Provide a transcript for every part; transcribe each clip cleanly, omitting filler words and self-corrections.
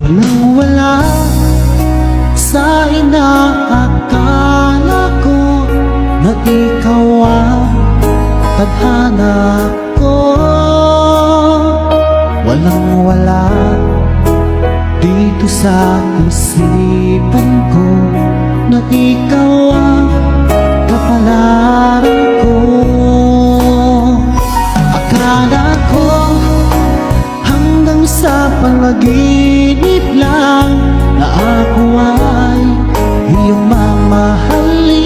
Walang-wala sa inaakala ko na ikaw ang tadhana ko. Walang-wala dito sa isipan ko na ikaw ang kapalaran ko. Akala ko hanggang sa panaginip lang na ako ay iyong mamahalin.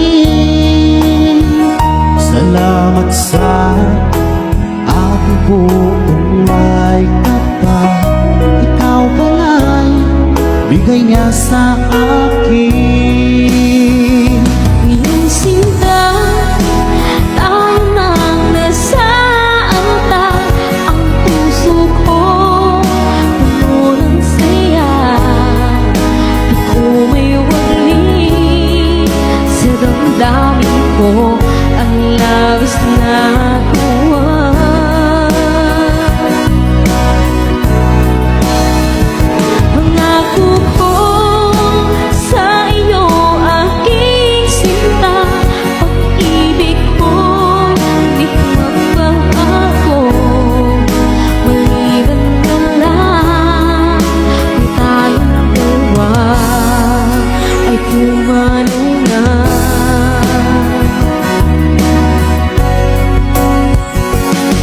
Salamat sa aking buong may kapal, ikaw pala'y bigay niya sa akin. Ngayong sinta, tayo nang nasaantay. Ang puso ko puno ng saya. Di ko may wali sa damdamin ko ang labis na tuwa. Pangako ko sa iyo, aking sinta, pag-ibig ko'y di magbabago. Maliban na lang kung tayong dalawa ay pumanaw na.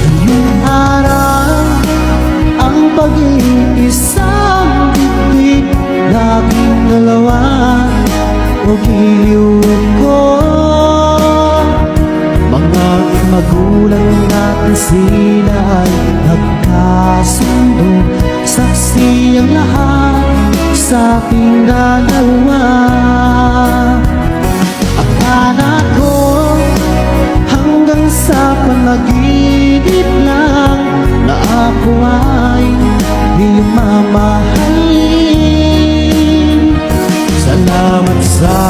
Ngayong araw ang pag-iisang bibig, laging dalawa o giliw ko. Mga magulang natin sila ay nagkasundo, saksi ang lahat sa ating dalawa. Akala ko hanggang sa panaginip lang na ako ay iyong mamahalin. Salamat sa